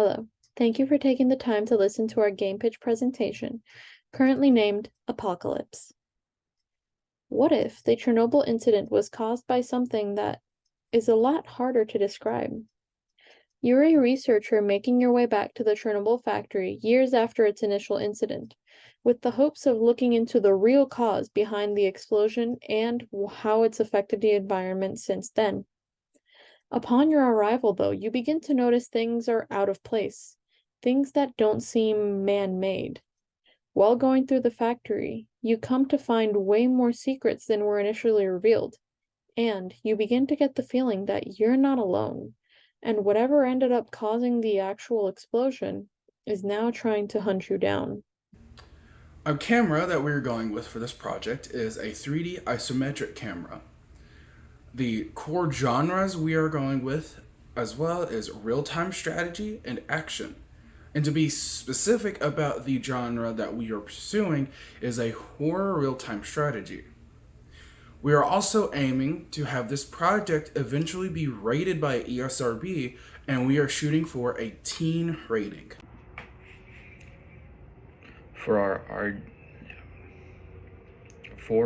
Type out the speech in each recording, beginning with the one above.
Hello. Thank you for taking the time to listen to our game pitch presentation, currently named Apocalypse. What if the Chernobyl incident was caused by something that is a lot harder to describe? You're a researcher making your way back to the Chernobyl factory years after its initial incident, with the hopes of looking into the real cause behind the explosion and how it's affected the environment since then. Upon your arrival, though, you begin to notice things are out of place, things that don't seem man-made. While going through the factory, you come to find way more secrets than were initially revealed, and you begin to get the feeling that you're not alone, and whatever ended up causing the actual explosion is now trying to hunt you down. A camera that we're going with for this project is a 3D isometric camera. The core genres we are going with as well is real-time strategy and action. And to be specific about the genre that we are pursuing is a horror real-time strategy. We are also aiming to have this project eventually be rated by ESRB, and we are shooting for a teen rating. For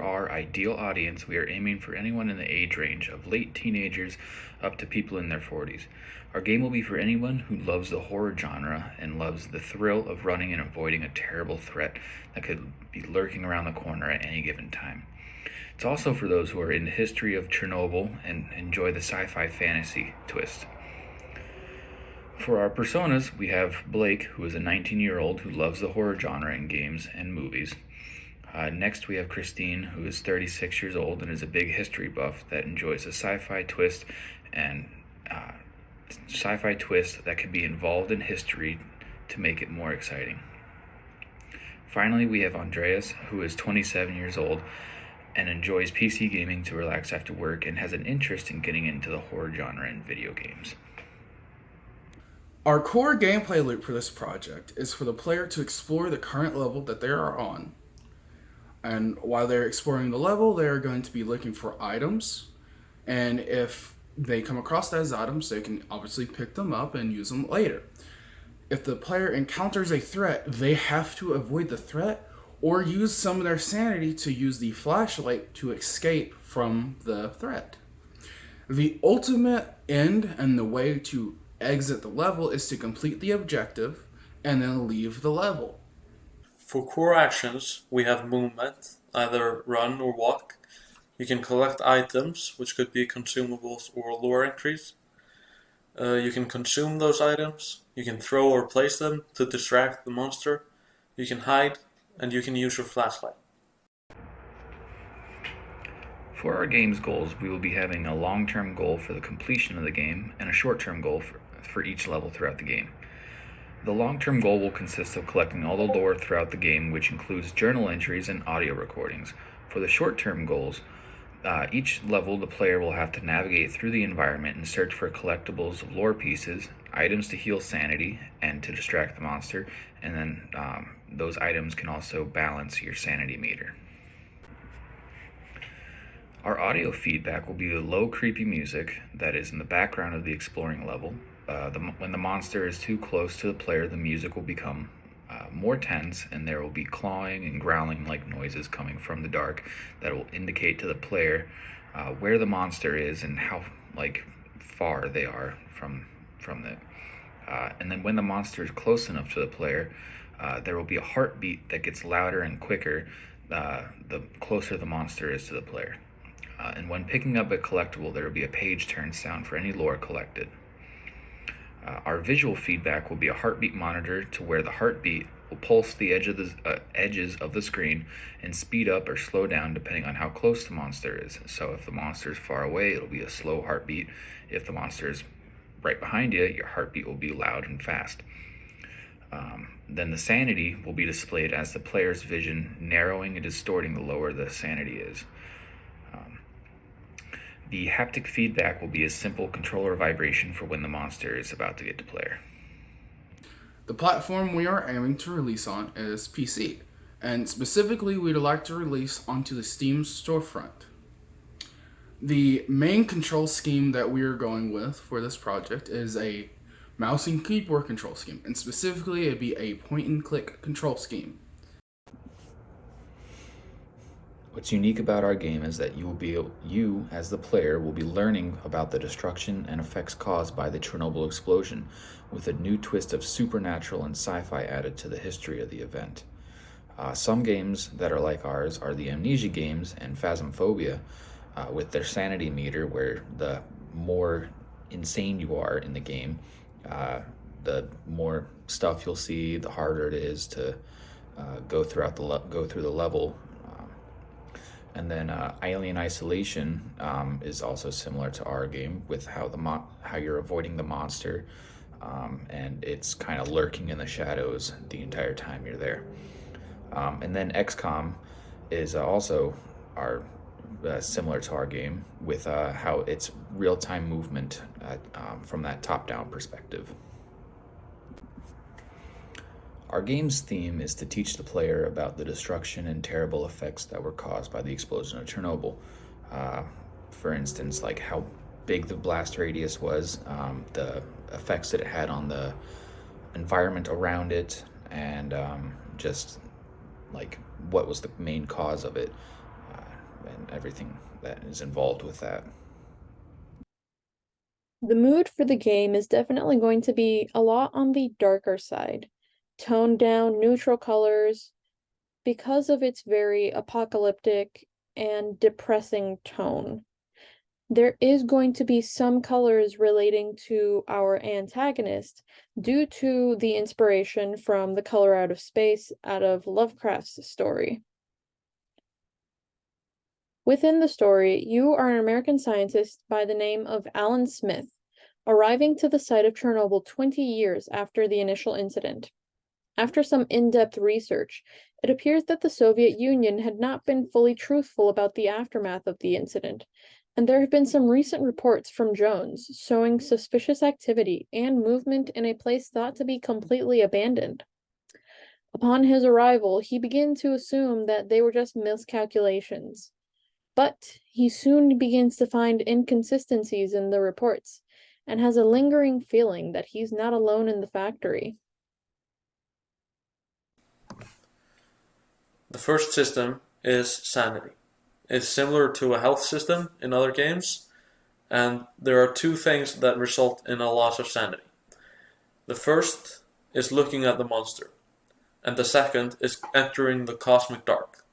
our ideal audience, we are aiming for anyone in the age range of late teenagers up to people in their 40s. Our game will be for anyone who loves the horror genre and loves the thrill of running and avoiding a terrible threat that could be lurking around the corner at any given time. It's also for those who are in the history of Chernobyl and enjoy the sci-fi fantasy twist. For our personas, we have Blake, who is a 19-year-old who loves the horror genre in games and movies. Next, we have Christine, who is 36 years old and is a big history buff that enjoys a sci-fi twist that can be involved in history to make it more exciting. Finally, we have Andreas, who is 27 years old and enjoys PC gaming to relax after work and has an interest in getting into the horror genre in video games. Our core gameplay loop for this project is for the player to explore the current level that they are on. And while they're exploring the level, they are going to be looking for items. And if they come across those items, they can obviously pick them up and use them later. If the player encounters a threat, they have to avoid the threat or use some of their sanity to use the flashlight to escape from the threat. The ultimate end and the way to exit the level is to complete the objective and then leave the level. For core actions, we have movement, either run or walk. You can collect items, which could be consumables or lore entries. You can consume those items, you can throw or place them to distract the monster, you can hide, and you can use your flashlight. For our game's goals, we will be having a long-term goal for the completion of the game and a short-term goal for each level throughout the game. The long-term goal will consist of collecting all the lore throughout the game, which includes journal entries and audio recordings. For the short-term goals, each level the player will have to navigate through the environment and search for collectibles of lore pieces, items to heal sanity and to distract the monster, and then those items can also balance your sanity meter. Our audio feedback will be the low, creepy music that is in the background of the exploring level. When the monster is too close to the player, the music will become more tense, and there will be clawing and growling like noises coming from the dark that will indicate to the player where the monster is and how far they are from it. And then when the monster is close enough to the player, there will be a heartbeat that gets louder and quicker the closer the monster is to the player. And when picking up a collectible, there will be a page turn sound for any lore collected. Our visual feedback will be a heartbeat monitor to where the heartbeat will pulse the edges of the screen and speed up or slow down depending on how close the monster is. So if the monster is far away, it'll be a slow heartbeat. If the monster is right behind you, your heartbeat will be loud and fast. Then the sanity will be displayed as the player's vision narrowing and distorting the lower the sanity is. The haptic feedback will be a simple controller vibration for when the monster is about to get to player. The platform we are aiming to release on is PC, and specifically we'd like to release onto the Steam storefront. The main control scheme that we are going with for this project is a mouse and keyboard control scheme, and specifically it'd be a point and click control scheme. What's unique about our game is that you as the player will be learning about the destruction and effects caused by the Chernobyl explosion, with a new twist of supernatural and sci-fi added to the history of the event. Some games that are like ours are the Amnesia games and Phasmophobia, with their sanity meter, where the more insane you are in the game, the more stuff you'll see, the harder it is to go through the level. And then Alien Isolation is also similar to our game, with how you're avoiding the monster, and it's kind of lurking in the shadows the entire time you're there. And then XCOM is also similar to our game, with how it's real-time movement from that top-down perspective. Our game's theme is to teach the player about the destruction and terrible effects that were caused by the explosion of Chernobyl. For instance, like how big the blast radius was, the effects that it had on the environment around it, and just like what was the main cause of it, and everything that is involved with that. The mood for the game is definitely going to be a lot on the darker side. Toned down neutral colors because of its very apocalyptic and depressing tone. There is going to be some colors relating to our antagonist due to the inspiration from The Color Out of Space out of Lovecraft's story. Within the story, you are an American scientist by the name of Alan Smith, arriving to the site of Chernobyl 20 years after the initial incident. After some in-depth research, it appears that the Soviet Union had not been fully truthful about the aftermath of the incident, and there have been some recent reports from drones showing suspicious activity and movement in a place thought to be completely abandoned. Upon his arrival, he began to assume that they were just miscalculations. But he soon begins to find inconsistencies in the reports, and has a lingering feeling that he's not alone in the factory. The first system is sanity. It's similar to a health system in other games, and there are two things that result in a loss of sanity. The first is looking at the monster, and the second is entering the cosmic dark.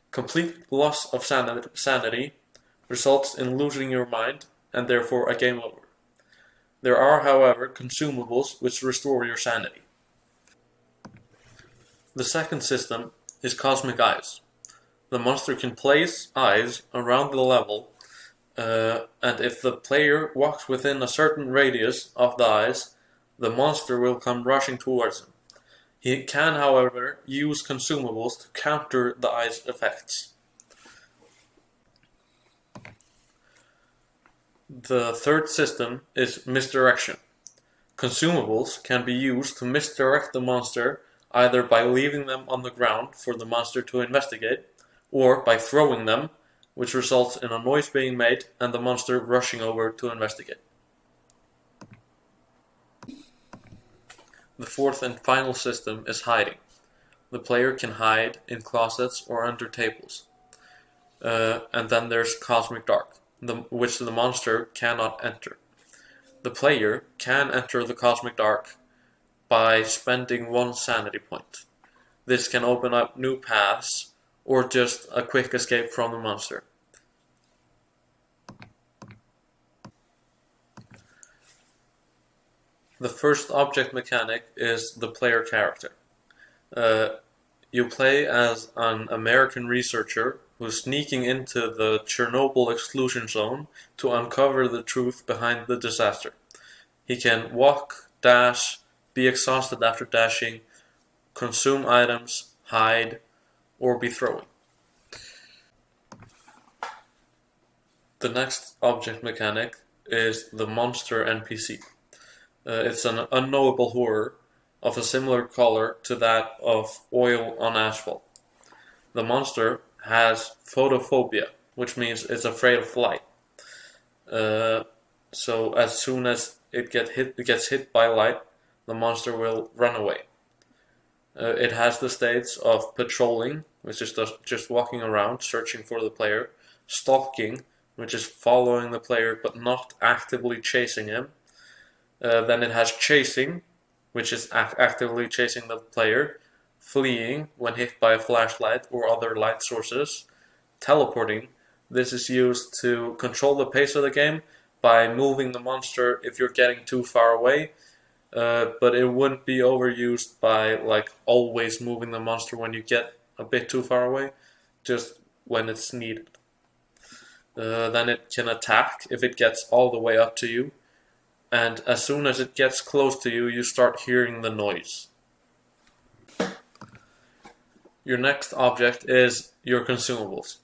Complete loss of sanity results in losing your mind, and therefore a game over. There are, however, consumables which restore your sanity. The second system is cosmic eyes. The monster can place eyes around the level, and if the player walks within a certain radius of the eyes, the monster will come rushing towards him. He can, however, use consumables to counter the eye's effects. The third system is misdirection. Consumables can be used to misdirect the monster, either by leaving them on the ground for the monster to investigate, or by throwing them, which results in a noise being made and the monster rushing over to investigate. The fourth and final system is hiding. The player can hide in closets or under tables. And then there's cosmic dark, which the monster cannot enter. The player can enter the cosmic dark by spending one sanity point. This can open up new paths or just a quick escape from the monster. The first object mechanic is the player character. You play as an American researcher who's sneaking into the Chernobyl exclusion zone to uncover the truth behind the disaster. He can walk, dash, be exhausted after dashing, consume items, hide, or be throwing. The next object mechanic is the monster NPC. It's an unknowable horror of a similar color to that of oil on asphalt. The monster has photophobia, which means it's afraid of light. So as soon as it gets hit by light, the monster will run away. It has the states of patrolling, which is just walking around searching for the player, stalking, which is following the player but not actively chasing him. Then it has chasing, which is actively chasing the player, fleeing when hit by a flashlight or other light sources, teleporting. This is used to control the pace of the game by moving the monster if you're getting too far away, but it wouldn't be overused by like always moving the monster when you get a bit too far away, just when it's needed. Then it can attack if it gets all the way up to you, and as soon as it gets close to you, you start hearing the noise. Your next object is your consumables.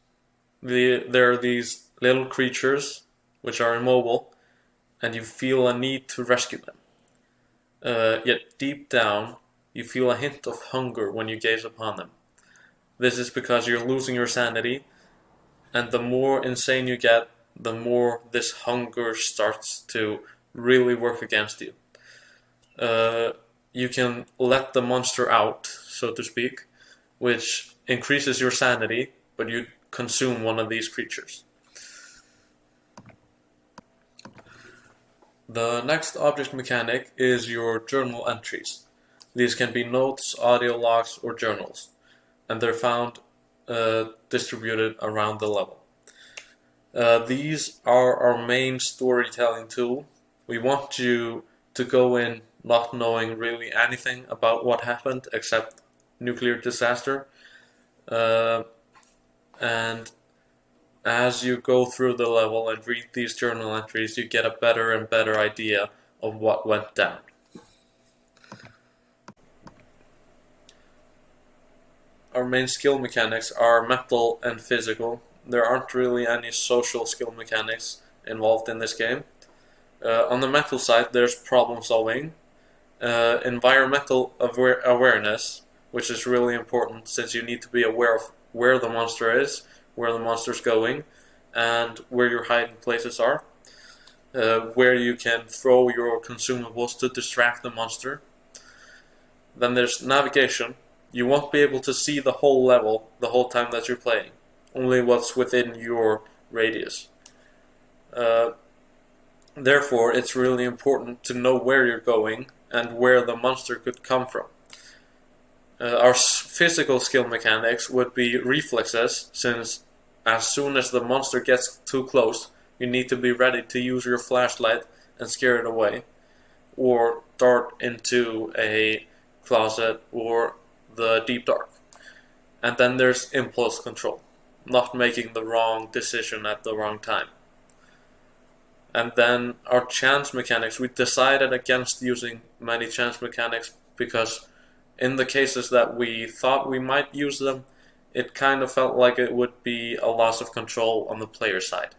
There are these little creatures which are immobile, and you feel a need to rescue them. Yet deep down, you feel a hint of hunger when you gaze upon them. This is because you're losing your sanity, and the more insane you get, the more this hunger starts to really work against you. You can let the monster out, so to speak, which increases your sanity, but you consume one of these creatures. The next object mechanic is your journal entries. These can be notes, audio logs, or journals, and they're found distributed around the level. These are our main storytelling tool. We want you to go in not knowing really anything about what happened except nuclear disaster. And as you go through the level and read these journal entries, you get a better and better idea of what went down. Our main skill mechanics are mental and physical. There aren't really any social skill mechanics involved in this game. On the mental side, there's problem solving, environmental awareness, which is really important since you need to be aware of where the monster is, where the monster's going, and where your hiding places are, where you can throw your consumables to distract the monster. Then there's navigation. You won't be able to see the whole level the whole time that you're playing, only what's within your radius. Therefore, it's really important to know where you're going and where the monster could come from. Our physical skill mechanics would be reflexes, since as soon as the monster gets too close, you need to be ready to use your flashlight and scare it away, or dart into a closet or the deep dark. And then there's impulse control, not making the wrong decision at the wrong time. And then our chance mechanics, we decided against using many chance mechanics because in the cases that we thought we might use them, it kind of felt like it would be a loss of control on the player side.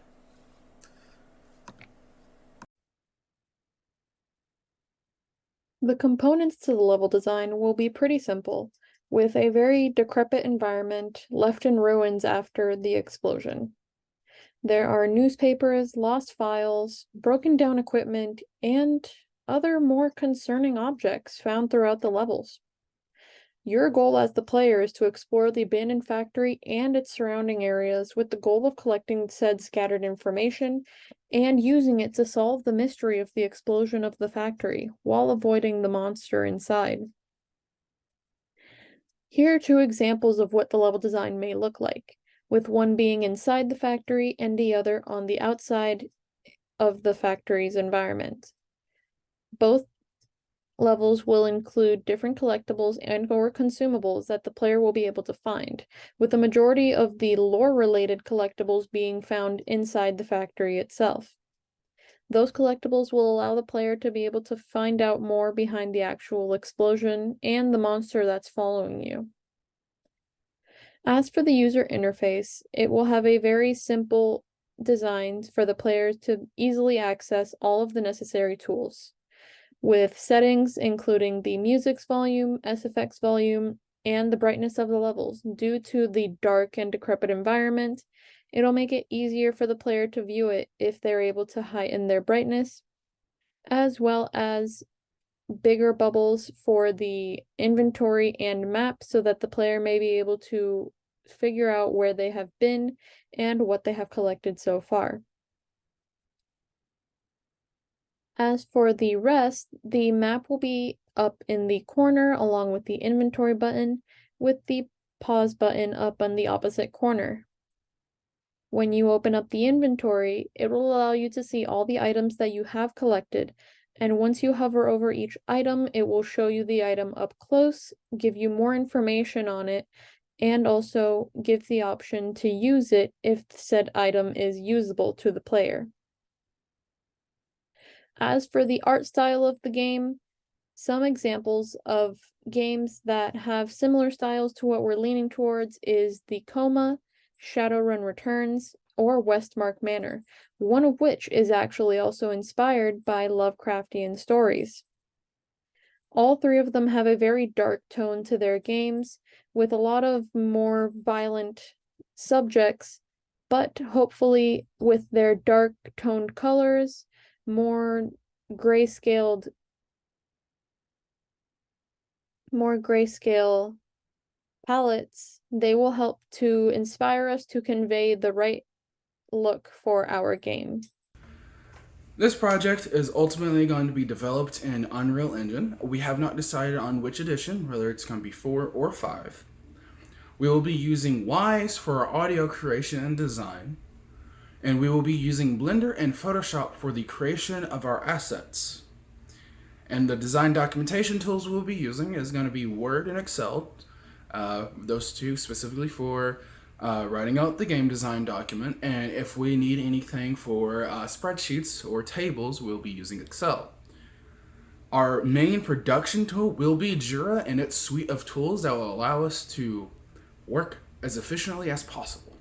The components to the level design will be pretty simple, with a very decrepit environment left in ruins after the explosion. There are newspapers, lost files, broken down equipment, and other more concerning objects found throughout the levels. Your goal as the player is to explore the abandoned factory and its surrounding areas with the goal of collecting said scattered information and using it to solve the mystery of the explosion of the factory while avoiding the monster inside. Here are two examples of what the level design may look like, with one being inside the factory and the other on the outside of the factory's environment. Both levels will include different collectibles and/or consumables that the player will be able to find, with the majority of the lore-related collectibles being found inside the factory itself. Those collectibles will allow the player to be able to find out more behind the actual explosion and the monster that's following you. As for the user interface, it will have a very simple design for the players to easily access all of the necessary tools, with settings including the music's volume, SFX volume, and the brightness of the levels. Due to the dark and decrepit environment, it'll make it easier for the player to view it if they're able to heighten their brightness as well as bigger bubbles for the inventory and map so that the player may be able to figure out where they have been and what they have collected so far. As for the rest, the map will be up in the corner along with the inventory button, with the pause button up on the opposite corner. When you open up the inventory, it will allow you to see all the items that you have collected, and once you hover over each item, it will show you the item up close, give you more information on it, and also give the option to use it if said item is usable to the player. As for the art style of the game, some examples of games that have similar styles to what we're leaning towards is the Coma, Shadowrun Returns, or Westmark Manor, one of which is actually also inspired by Lovecraftian stories. All three of them have a very dark tone to their games, with a lot of more violent subjects, but hopefully with their dark toned colors, more grayscale palettes, they will help to inspire us to convey the right look for our game. This project is ultimately going to be developed in Unreal Engine. We have not decided on which edition, whether it's going to be 4 or 5. We will be using Wise for our audio creation and design, and we will be using Blender and Photoshop for the creation of our assets. And the design documentation tools we'll be using is going to be Word and Excel, those two specifically for writing out the game design document, and if we need anything for spreadsheets or tables, we'll be using Excel. Our main production tool will be Jira and its suite of tools that will allow us to work as efficiently as possible.